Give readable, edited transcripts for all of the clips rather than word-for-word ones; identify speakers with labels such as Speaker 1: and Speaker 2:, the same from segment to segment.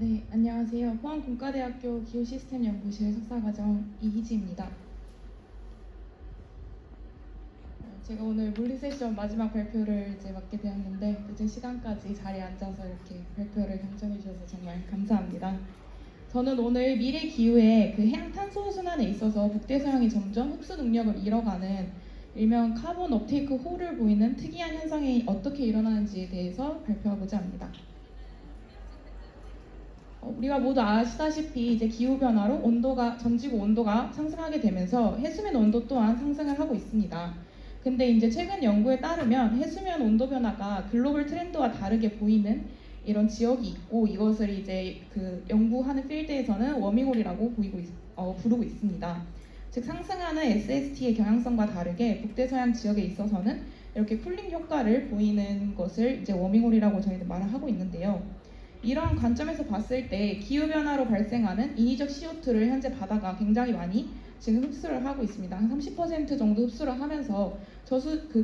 Speaker 1: 네, 안녕하세요. 포항공과대학교 기후시스템연구실 석사과정 이희지입니다. 제가 오늘 물리세션 마지막 발표를 이제 맡게 되었는데 늦은 시간까지 자리에 앉아서 이렇게 발표를 경청해 주셔서 정말 감사합니다. 저는 오늘 미래 기후의 그 해양 탄소 순환에 있어서 북대서양이 점점 흡수 능력을 잃어가는 일명 카본 업테이크 홀을 보이는 특이한 현상이 어떻게 일어나는지에 대해서 발표하고자 합니다. 우리가 모두 아시다시피 이제 기후 변화로 전 지구 온도가 상승하게 되면서 해수면 온도 또한 상승을 하고 있습니다. 근데 이제 최근 연구에 따르면 해수면 온도 변화가 글로벌 트렌드와 다르게 보이는 이런 지역이 있고, 이것을 이제 그 연구하는 필드에서는 워밍홀이라고 부르고 있습니다. 즉 상승하는 SST의 경향성과 다르게 북대서양 지역에 있어서는 이렇게 쿨링 효과를 보이는 것을 이제 워밍홀이라고 저희는 말을 하고 있는데요. 이런 관점에서 봤을 때 기후변화로 발생하는 인위적 CO2를 현재 바다가 굉장히 많이 지금 흡수를 하고 있습니다. 한 30% 정도 흡수를 하면서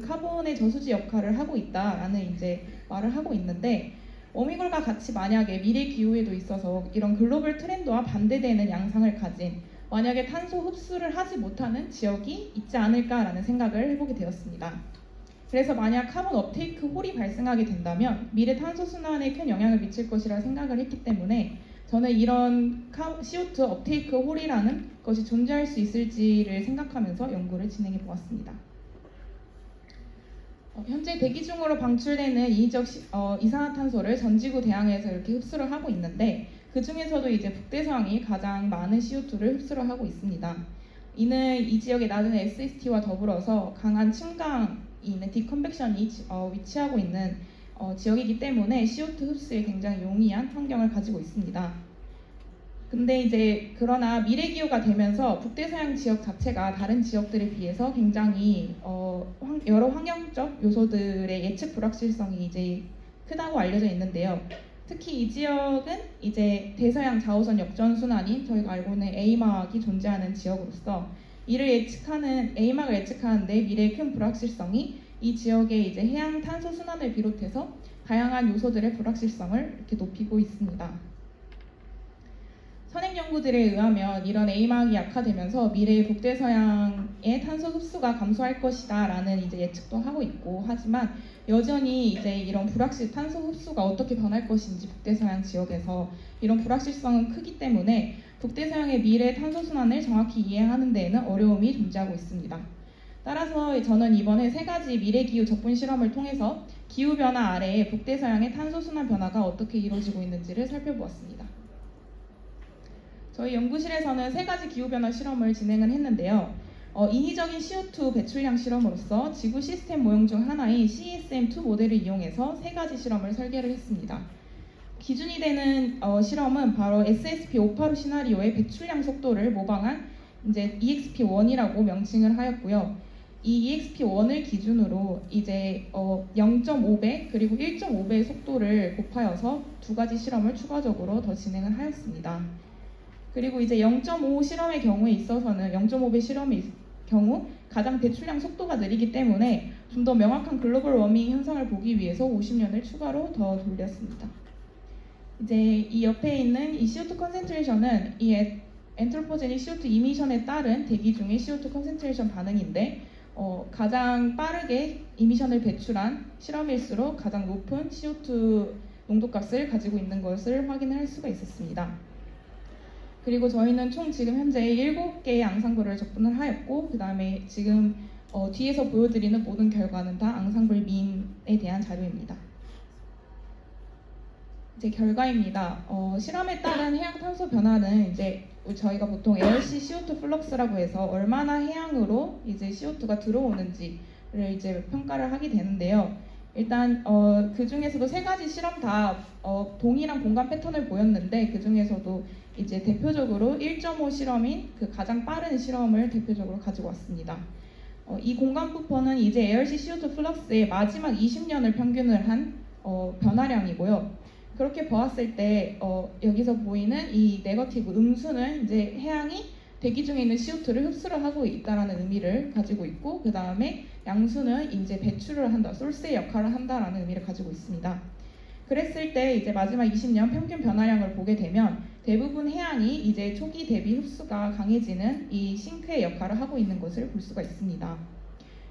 Speaker 1: 카본의 저수지 역할을 하고 있다라는 이제 말을 하고 있는데, 워밍홀과 같이 만약에 미래 기후에도 있어서 이런 글로벌 트렌드와 반대되는 양상을 가진 만약에 탄소 흡수를 하지 못하는 지역이 있지 않을까라는 생각을 해보게 되었습니다. 그래서 만약 카본 업테이크 홀이 발생하게 된다면 미래 탄소 순환에 큰 영향을 미칠 것이라 생각을 했기 때문에 저는 이런 CO2 업테이크 홀이라는 것이 존재할 수 있을지를 생각하면서 연구를 진행해 보았습니다. 현재 대기 중으로 방출되는 인위적 이산화탄소를 전지구 대양에서 이렇게 흡수를 하고 있는데, 그 중에서도 이제 북대서양이 가장 많은 CO2를 흡수를 하고 있습니다. 이는 이 지역의 낮은 SST와 더불어서 강한 침강이 있는 디컨벡션이 위치하고 있는 지역이기 때문에 CO2 흡수에 굉장히 용이한 환경을 가지고 있습니다. 근데 이제 그러나 미래 기후가 되면서 북대서양 지역 자체가 다른 지역들에 비해서 굉장히 여러 환경적 요소들의 예측 불확실성이 이제 크다고 알려져 있는데요. 특히 이 지역은 이제 대서양 자오선 역전 순환인 저희가 알고 있는 에이막이 존재하는 지역으로서 에이막을 예측하는데 미래의 큰 불확실성이 이 지역의 이제 해양 탄소 순환을 비롯해서 다양한 요소들의 불확실성을 이렇게 높이고 있습니다. 선행 연구들에 의하면 이런 에이막이 약화되면서 미래의 북대서양의 탄소 흡수가 감소할 것이다 라는 이제 예측도 하고 있고, 하지만 여전히 이제 이런 탄소 흡수가 어떻게 변할 것인지 북대서양 지역에서 이런 불확실성은 크기 때문에 북대서양의 미래 탄소 순환을 정확히 이해하는 데에는 어려움이 존재하고 있습니다. 따라서 저는 이번에 3가지 미래 기후 적분 실험을 통해서 기후 변화 아래에 북대서양의 탄소 순환 변화가 어떻게 이루어지고 있는지를 살펴보았습니다. 저희 연구실에서는 3가지 기후변화 실험을 진행을 했는데요. 인위적인 CO2 배출량 실험으로서 지구 시스템 모형 중 하나인 CESM2 모델을 이용해서 3가지 실험을 설계를 했습니다. 기준이 되는 실험은 바로 SSP585 시나리오의 배출량 속도를 모방한 이제 EXP1이라고 명칭을 하였고요. 이 EXP1을 기준으로 이제 0.5배 그리고 1.5배의 속도를 곱하여서 2가지 실험을 추가적으로 더 진행을 하였습니다. 그리고 이제 0.5 실험의 경우에 있어서는 0.5배 실험의 경우 가장 배출량 속도가 느리기 때문에 좀 더 명확한 글로벌 워밍 현상을 보기 위해서 50년을 추가로 더 돌렸습니다. 이제 이 옆에 있는 이 CO2 컨센트레이션은 이 엔트로포제닉 CO2 이미션에 따른 대기 중의 CO2 컨센트레이션 반응인데, 가장 빠르게 이미션을 배출한 실험일수록 가장 높은 CO2 농도값을 가지고 있는 것을 확인할 수가 있었습니다. 그리고 저희는 총 지금 현재 7개의 앙상블을 적분을 하였고, 그 다음에 지금 뒤에서 보여드리는 모든 결과는 다 앙상블 민에 대한 자료입니다. 이제 결과입니다. 실험에 따른 해양 탄소 변화는 이제 저희가 보통 ARC CO2 플럭스라고 해서 얼마나 해양으로 이제 CO2가 들어오는지를 이제 평가를 하게 되는데요. 일단 그 중에서도 3가지 실험 다 동일한 공간 패턴을 보였는데, 그 중에서도 이제 대표적으로 1.5 실험인 그 가장 빠른 실험을 대표적으로 가지고 왔습니다. 이 공간 부퍼는 이제 ARC CO2 플럭스의 마지막 20년을 평균을 한 변화량이고요. 그렇게 보았을 때 여기서 보이는 이 네거티브 음수는 이제 해양이 대기 중에 있는 CO2를 흡수를 하고 있다라는 의미를 가지고 있고, 그 다음에 양수는 이제 배출을 한다, 솔스의 역할을 한다라는 의미를 가지고 있습니다. 그랬을 때 이제 마지막 20년 평균 변화량을 보게 되면 대부분 해양이 이제 초기 대비 흡수가 강해지는 이 싱크의 역할을 하고 있는 것을 볼 수가 있습니다.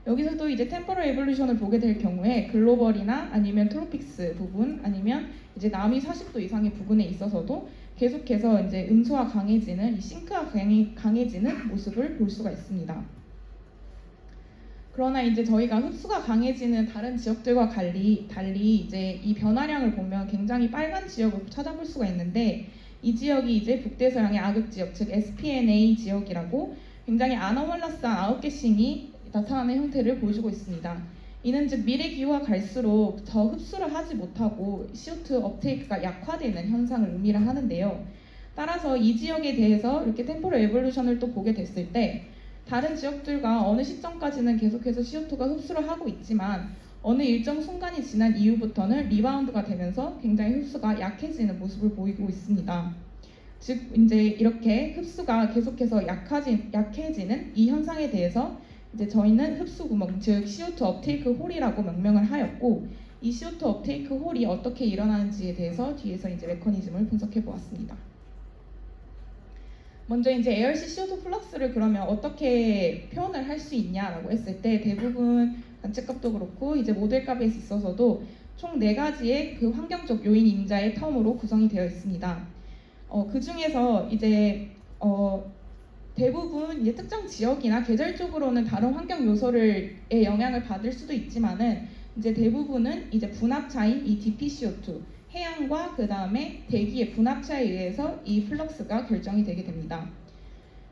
Speaker 1: 여기서도 이제 템포럴 에볼루션을 보게 될 경우에 글로벌이나 아니면 트로픽스 부분 아니면 이제 남위 40도 이상의 부분에 있어서도 계속해서 이제 음수가 강해지는 이 싱크가 강해지는 모습을 볼 수가 있습니다. 그러나 이제 저희가 흡수가 강해지는 다른 지역들과 달리 이제 이 변화량을 보면 굉장히 빨간 지역을 찾아볼 수가 있는데 이 지역이 이제 북대서양의 아극 지역, 즉 SPNA 지역이라고 굉장히 아노멀러스한 9개 싱이 나타나는 형태를 보여주고 있습니다. 이는 즉 미래 기후가 갈수록 더 흡수를 하지 못하고 CO2 업테이크가 약화되는 현상을 의미를 하는데요. 따라서 이 지역에 대해서 이렇게 템포럴 에볼루션을 또 보게 됐을 때 다른 지역들과 어느 시점까지는 계속해서 CO2가 흡수를 하고 있지만 어느 일정 순간이 지난 이후부터는 리바운드가 되면서 굉장히 흡수가 약해지는 모습을 보이고 있습니다. 즉 이제 이렇게 흡수가 계속해서 약해지는 이 현상에 대해서 이제 저희는 흡수 구멍, 즉 CO2 업테이크 홀이라고 명명을 하였고 이 CO2 업테이크 홀이 어떻게 일어나는지에 대해서 뒤에서 이제 메커니즘을 분석해 보았습니다. 먼저 이제 에어시 CO2 플럭스를 그러면 어떻게 표현을 할 수 있냐라고 했을 때 대부분 관측값도 그렇고 이제 모델값에 있어서도 총 4가지의 그 환경적 요인 임자의 텀으로 구성이 되어 있습니다. 그 중에서 이제 대부분 이제 특정 지역이나 계절적으로는 다른 환경 요소의 영향을 받을 수도 있지만은 이제 대부분은 이제 분압차인 이 DPCO2 해양과 그 다음에 대기의 분압차에 의해서 이 플럭스가 결정이 되게 됩니다.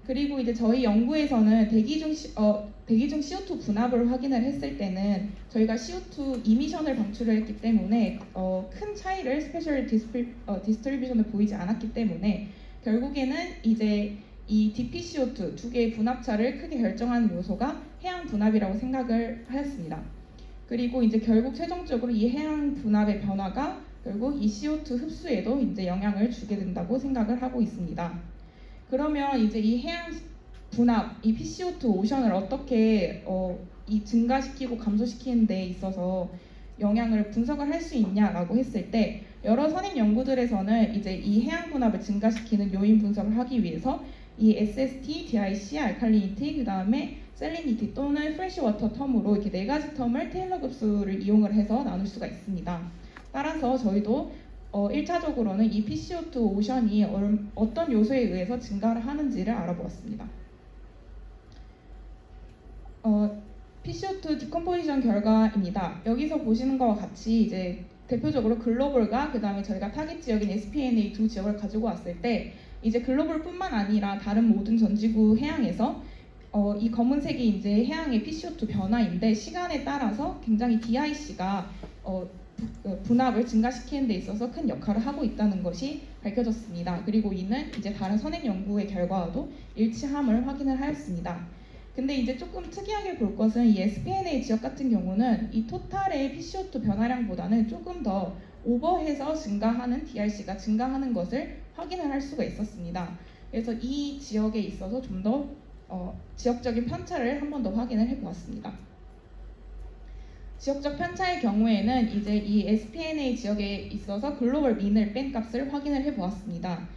Speaker 1: 그리고 이제 저희 연구에서는 대기 중 CO2 분압을 확인을 했을 때는 저희가 CO2 이미션을 방출을 했기 때문에 큰 차이를 스페셜 디스트리뷰션을 보이지 않았기 때문에 결국에는 이제 이 DPCO2 두 개의 분압차를 크게 결정하는 요소가 해양 분압이라고 생각을 하였습니다. 그리고 이제 결국 최종적으로 이 해양 분압의 변화가 결국 이 CO2 흡수에도 이제 영향을 주게 된다고 생각을 하고 있습니다. 그러면 이제 이 해양 분압, 이 PCO2 오션을 어떻게 이 증가시키고 감소시키는 데 있어서 영향을 분석을 할 수 있냐라고 했을 때 여러 선임 연구들에서는 이제 이 해양 분압을 증가시키는 요인 분석을 하기 위해서 이 SST, DIC, 알칼리니티, 그 다음에 셀리니티 또는 프레시워터 텀으로 이렇게 4가지 텀을 테일러 급수를 이용을 해서 나눌 수가 있습니다. 따라서 저희도 1차적으로는 이 PCO2 오션이 어떤 요소에 의해서 증가를 하는지를 알아보았습니다. PCO2 디컴포지션 결과입니다. 여기서 보시는 것과 같이 이제 대표적으로 글로벌과 그 다음에 저희가 타깃 지역인 SPNA 두 지역을 가지고 왔을 때 이제 글로벌뿐만 아니라 다른 모든 전지구 해양에서 이 검은색이 이제 해양의 PCO2 변화인데 시간에 따라서 굉장히 DIC가 분압을 증가시키는 데 있어서 큰 역할을 하고 있다는 것이 밝혀졌습니다. 그리고 이는 이제 다른 선행 연구의 결과와도 일치함을 확인을 하였습니다. 근데 이제 조금 특이하게 볼 것은 이 SPNA 지역 같은 경우는 이 토탈의 PCO2 변화량보다는 조금 더 오버해서 증가하는 DRC가 증가하는 것을 확인을 할 수가 있었습니다. 그래서 이 지역에 있어서 좀 더 지역적인 편차를 한 번 더 확인을 해보았습니다. 지역적 편차의 경우에는 이제 이 SPNA 지역에 있어서 글로벌 민을 뺀 값을 확인을 해보았습니다.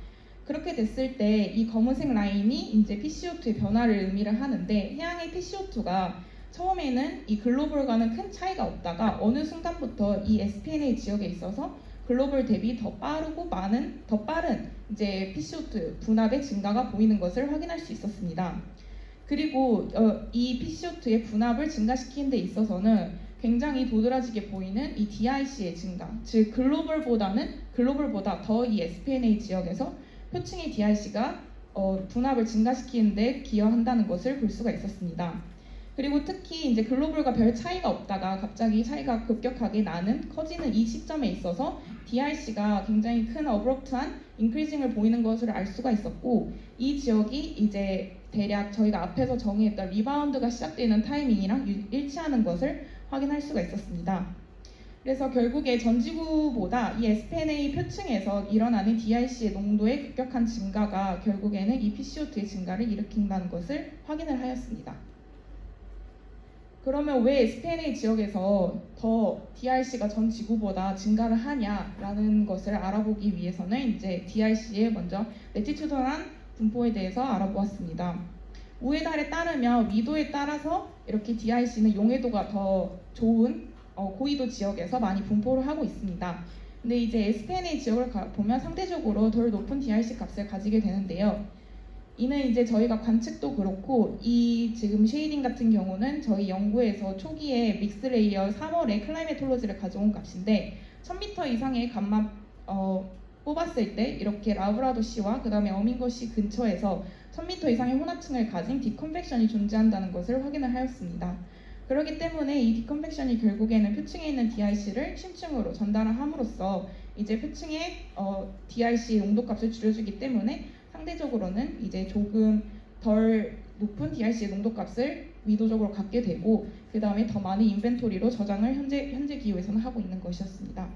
Speaker 1: 그렇게 됐을 때 이 검은색 라인이 이제 PCO2의 변화를 의미를 하는데 해양의 PCO2가 처음에는 이 글로벌과는 큰 차이가 없다가 어느 순간부터 이 SPNA 지역에 있어서 글로벌 대비 더 빠른 이제 PCO2 분압의 증가가 보이는 것을 확인할 수 있었습니다. 그리고 이 PCO2의 분압을 증가시키는 데 있어서는 굉장히 도드라지게 보이는 이 DIC의 증가, 즉 글로벌보다 더 이 SPNA 지역에서 표층의 DIC가 분압을 증가시키는 데 기여한다는 것을 볼 수가 있었습니다. 그리고 특히 이제 글로벌과 별 차이가 없다가 갑자기 차이가 급격하게 커지는 이 시점에 있어서 DIC가 굉장히 큰 어브럽트한 인크리징을 보이는 것을 알 수가 있었고 이 지역이 이제 대략 저희가 앞에서 정의했던 리바운드가 시작되는 타이밍이랑 일치하는 것을 확인할 수가 있었습니다. 그래서 결국에 전지구보다 이 SPNA 표층에서 일어나는 DIC의 농도의 급격한 증가가 결국에는 이 PCO2의 증가를 일으킨다는 것을 확인을 하였습니다. 그러면 왜 SPNA 지역에서 더 DRC가 전 지구보다 증가를 하냐라는 것을 알아보기 위해서는 이제 DRC의 먼저 레티튜드란 분포에 대해서 알아보았습니다. 우에달에 따르면 위도에 따라서 이렇게 DRC는 용해도가 더 좋은 고위도 지역에서 많이 분포를 하고 있습니다. 근데 이제 SPNA 지역을 보면 상대적으로 덜 높은 DRC 값을 가지게 되는데요. 이는 이제 저희가 관측도 그렇고 이 지금 쉐이딩 같은 경우는 저희 연구에서 초기에 믹스레이어 3월에 클라이메톨로지를 가져온 값인데 1000m 이상의 값만 뽑았을 때 이렇게 라브라도시와 그 다음에 어밍거시 근처에서 1000m 이상의 혼합층을 가진 디컨벡션이 존재한다는 것을 확인을 하였습니다. 그렇기 때문에 이 디컨벡션이 결국에는 표층에 있는 DRC를 심층으로 전달을 함으로써 이제 표층의 DRC 농도값을 줄여주기 때문에 상대적으로는 이제 조금 덜 높은 DRC의 농도값을 위도적으로 갖게 되고 그 다음에 더 많은 인벤토리로 저장을 현재 기후에서는 하고 있는 것이었습니다.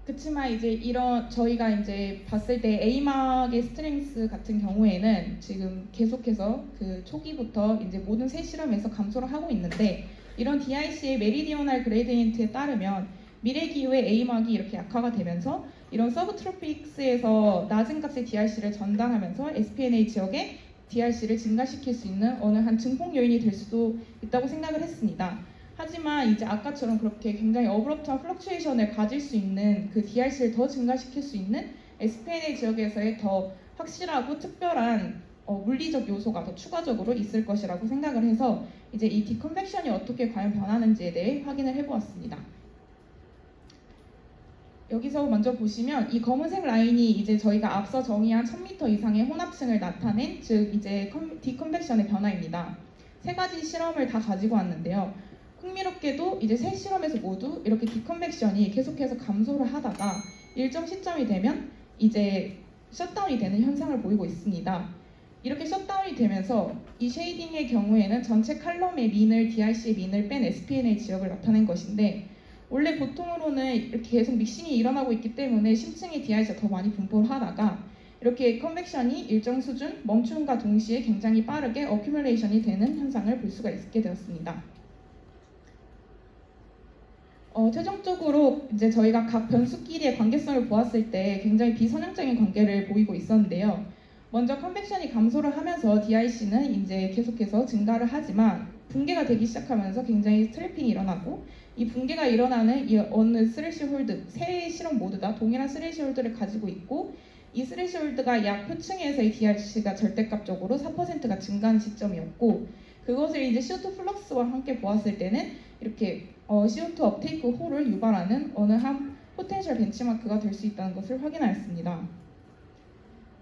Speaker 1: 그렇지만 이제 이런 저희가 이제 봤을 때 A막의 스트렝스 같은 경우에는 지금 계속해서 그 초기부터 이제 모든 새 실험에서 감소를 하고 있는데 이런 DRC의 메리디오널 그레디엔트에 따르면 미래 기후의 A막이 이렇게 약화가 되면서 이런 서브트로픽스에서 낮은 값의 DRC를 전달하면서 SPNA 지역의 DRC를 증가시킬 수 있는 어느 한 증폭 요인이 될 수도 있다고 생각을 했습니다. 하지만 이제 아까처럼 그렇게 굉장히 어브럽트한 플럭추에이션을 가질 수 있는 그 DRC를 더 증가시킬 수 있는 SPNA 지역에서의 더 확실하고 특별한 물리적 요소가 더 추가적으로 있을 것이라고 생각을 해서 이제 이 디컨벡션이 어떻게 과연 변하는지에 대해 확인을 해보았습니다. 여기서 먼저 보시면 이 검은색 라인이 이제 저희가 앞서 정의한 1000m 이상의 혼합층을 나타낸 즉 이제 디컨벡션의 변화입니다. 세 가지 실험을 다 가지고 왔는데요. 흥미롭게도 이제 세 실험에서 모두 이렇게 디컨벡션이 계속해서 감소를 하다가 일정 시점이 되면 이제 셧다운이 되는 현상을 보이고 있습니다. 이렇게 셧다운이 되면서 이 쉐이딩의 경우에는 전체 칼럼의 민을 DRC의 민을 뺀 SPNA 지역을 나타낸 것인데 원래 보통으로는 이렇게 계속 믹싱이 일어나고 있기 때문에 심층의 DRC가 더 많이 분포를 하다가 이렇게 컨벡션이 일정 수준 멈춤과 동시에 굉장히 빠르게 어큐뮬레이션이 되는 현상을 볼 수가 있게 되었습니다. 최종적으로 이제 저희가 각 변수끼리의 관계성을 보았을 때 굉장히 비선형적인 관계를 보이고 있었는데요. 먼저 컨벡션이 감소를 하면서 DRC는 이제 계속해서 증가를 하지만 붕괴가 되기 시작하면서 굉장히 트래핑이 일어나고 이 붕괴가 일어나는 이 어느 스레시홀드, 세 실험 모두 다 동일한 스레시홀드를 가지고 있고 이 스레시홀드가 약 표층에서의 DRC가 절대값적으로 4%가 증가하는 시점이었고 그것을 이제 CO2 플럭스와 함께 보았을 때는 이렇게 CO2 업테이크 홀을 유발하는 어느 한 포텐셜 벤치마크가 될 수 있다는 것을 확인하였습니다.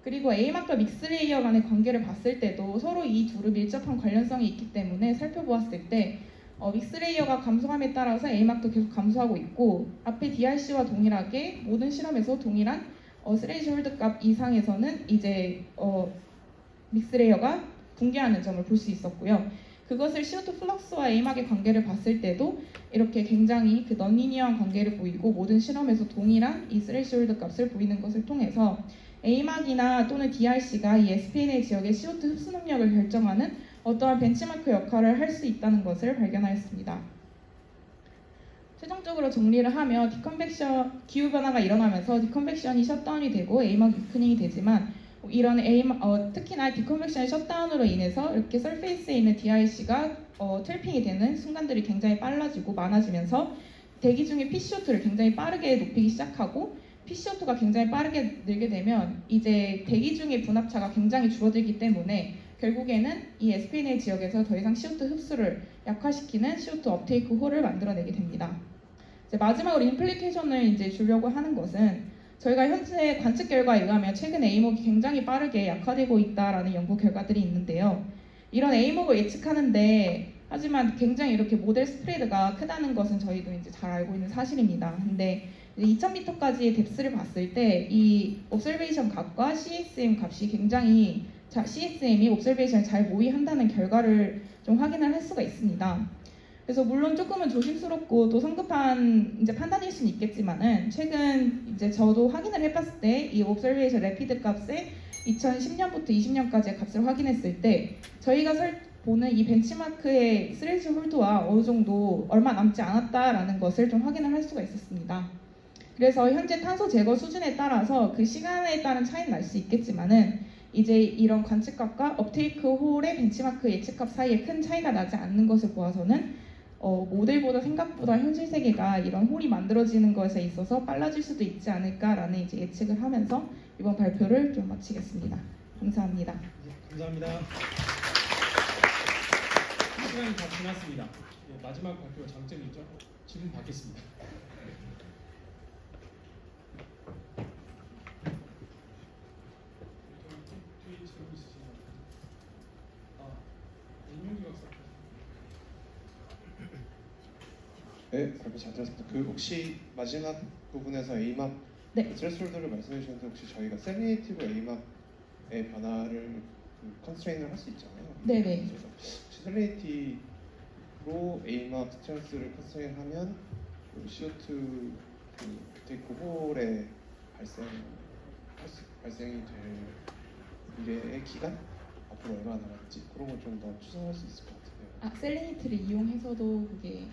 Speaker 1: 그리고 A막과 믹스레이어 간의 관계를 봤을 때도 서로 이 둘의 밀접한 관련성이 있기 때문에 살펴보았을 때 믹스레이어가 감소함에 따라서 A막도 계속 감소하고 있고 앞에 DRC와 동일하게 모든 실험에서 동일한 스레이시홀드 값 이상에서는 이제 믹스레이어가 붕괴하는 점을 볼 수 있었고요. 그것을 CO2 플럭스와 A막의 관계를 봤을 때도 이렇게 굉장히 그 넌리니어한 관계를 보이고 모든 실험에서 동일한 이 스레시홀드 값을 보이는 것을 통해서 A막이나 또는 DRC가 이 SPNA 지역의 CO2 흡수 능력을 결정하는 어떠한 벤치마크 역할을 할 수 있다는 것을 발견하였습니다. 최종적으로 정리를 하면 디컨벡션, 기후변화가 일어나면서 디컨벡션이 셧다운이 되고 A막 위크닝이 되지만 이런 특히나 디컨벡션의 셧다운으로 인해서 이렇게 서페이스에 있는 DRC가 트래핑이 되는 순간들이 굉장히 빨라지고 많아지면서 대기 중에 PCO2를 굉장히 빠르게 높이기 시작하고 PCO2가 굉장히 빠르게 늘게 되면 이제 대기 중의 분압차가 굉장히 줄어들기 때문에 결국에는 이 SPNA 지역에서 더 이상 CO2 흡수를 약화시키는 CO2 업테이크 홀을 만들어내게 됩니다. 이제 마지막으로 임플리케이션을 이제 주려고 하는 것은 저희가 현재 관측 결과에 의하면 최근 A목이 굉장히 빠르게 약화되고 있다라는 연구 결과들이 있는데요. 이런 A목을 예측하는데 하지만 굉장히 이렇게 모델 스프레드가 크다는 것은 저희도 이제 잘 알고 있는 사실입니다. 근데 2000m까지의 뎁스를 봤을 때 이 옵서베이션 값과 CSM 값이 굉장히 CSM이 옵서베이션을 잘 모의한다는 결과를 좀 확인을 할 수가 있습니다. 그래서 물론 조금은 조심스럽고 또 성급한 이제 판단일 수는 있겠지만은 최근 이제 저도 확인을 해봤을 때 이 옵서베이션 래피드 값의 2010년부터 20년까지의 값을 확인했을 때 저희가 보는 이 벤치마크의 스레지 홀드와 어느 정도 얼마 남지 않았다라는 것을 좀 확인을 할 수가 있었습니다. 그래서 현재 탄소 제거 수준에 따라서 그 시간에 따른 차이는 날 수 있겠지만은 이제 이런 관측값과 업테이크 홀의 벤치마크 예측값 사이에 큰 차이가 나지 않는 것을 보아서는 모델보다 생각보다 현실 세계가 이런 홀이 만들어지는 것에 있어서 빨라질 수도 있지 않을까라는 이제 예측을 하면서 이번 발표를 좀 마치겠습니다. 감사합니다.
Speaker 2: 감사합니다. 시간이 다 지났습니다. 예, 마지막 발표 장점이죠. 질문 받겠습니다. 뒤에 질문 있으신가요? 임용기 박사.
Speaker 3: 네, 발표 잘 들었습니다. 그 혹시 마지막 부분에서 Amap
Speaker 1: 네.
Speaker 3: 스레스홀드를 말씀해 주셨는데 혹시 저희가 셀리티브 Amap의 변화를 컨스트레인을 할 수 있잖아요.
Speaker 1: 네네.
Speaker 3: 그래서 혹시 셀리티로 Amap 스트레스를 컨스트레인하면 CO2 그 테이크 홀의 발생이 될 미래의 기간 앞으로 얼마나 남았지 그런 걸 좀 더 추정할 수 있을 것 같아요.
Speaker 1: 셀레니티를 이용해서도 그게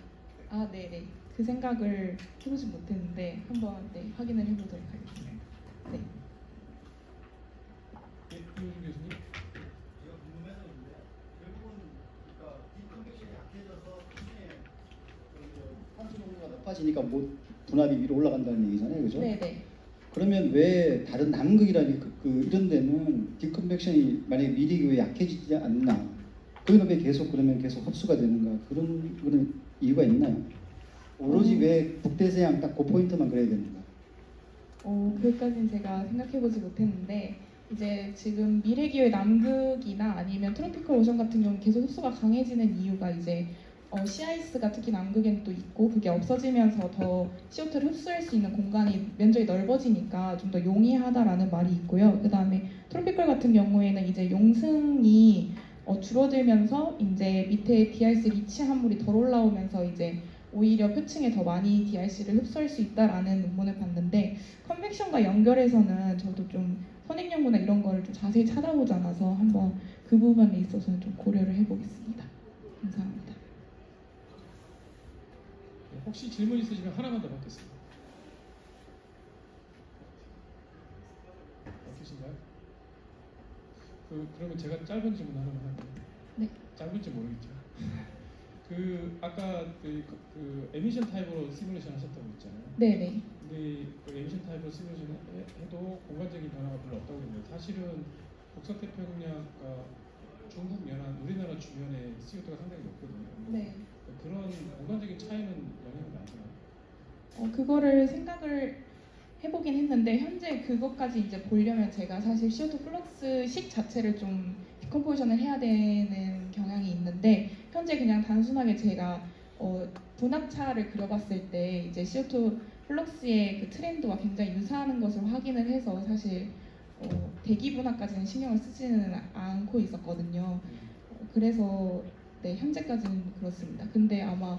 Speaker 1: 네네. 그 생각을 해보지 못했는데 한번 확인을 해보도록 하겠습니다. 네.
Speaker 2: 예, 임용기 교수님.
Speaker 4: 제가 궁금해서 그런데 결국은 그러니까 디컨벡션이 약해져서 수준의 탄소 농도가 높아지니까 못 분압이 위로 올라간다는 얘기잖아요, 그죠?
Speaker 1: 네네.
Speaker 4: 그러면 왜 다른 남극이라니 이런 데는 디컨벡션이 만약에 미리 기후에 약해지지 않나? 거기는 왜 그러면 계속 흡수가 되는가? 그런 이유가 있나요? 오로지 왜 북대서양 딱 그 포인트만 그래야 되는가?
Speaker 1: 그것까지는 제가 생각해보지 못했는데 이제 지금 미래기후의 남극이나 아니면 트로피컬 오션 같은 경우는 계속 흡수가 강해지는 이유가 이제 시아이스가 특히 남극에는 또 있고 그게 없어지면서 더 CO2를 흡수할 수 있는 공간이 면적이 넓어지니까 좀 더 용이하다라는 말이 있고요. 그 다음에 트로피컬 같은 경우에는 이제 용승이 줄어들면서 이제 밑에 DRC 리치 함물이 덜 올라오면서 이제 오히려 표층에 더 많이 DRC를 흡수할 수 있다라는 논문을 봤는데 컨벡션과 연결해서는 저도 좀 선행 연구나 이런 거를 좀 자세히 찾아보지 않아서 한번 그 부분에 있어서는 좀 고려를 해보겠습니다. 감사합니다.
Speaker 2: 네, 혹시 질문 있으시면 하나만 더 받겠습니다. 없으신가요? 그러면 제가 짧은 질문 하나만 할게요.
Speaker 1: 네.
Speaker 2: 짧을지 모르겠죠. 아까 그 에미션 타입으로 시뮬레이션 하셨다고 했잖아요.
Speaker 1: 네네.
Speaker 2: 근데 그 에미션 타입으로 시뮬레이션 해도 공간적인 변화가 별로 없다고 그러는데 사실은 북서태평양과 중국 연안, 우리나라 주변에 CO2가 상당히 높거든요.
Speaker 1: 네.
Speaker 2: 그런 공간적인 차이는 영향이 많잖아요.
Speaker 1: 그거를 생각을 해보긴 했는데 현재 그것까지 이제 보려면 제가 사실 CO2 플럭스식 자체를 좀 디컴포지션을 해야 되는 경향이 있는데 현재 그냥 단순하게 제가 분압차를 그려봤을 때 이제 CO2 플럭스의 그 트렌드와 굉장히 유사한 것을 확인을 해서 사실 대기 분압까지는 신경을 쓰지는 않고 있었거든요. 그래서 네, 현재까지는 그렇습니다. 근데 아마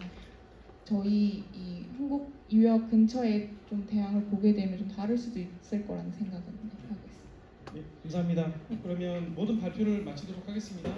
Speaker 1: 저희 이 한국 유역 근처에 좀 대항을 보게 되면 좀 다를 수도 있을 거라는 생각은 하고 있습니다.
Speaker 2: 네, 감사합니다. 그러면 모든 발표를 마치도록 하겠습니다.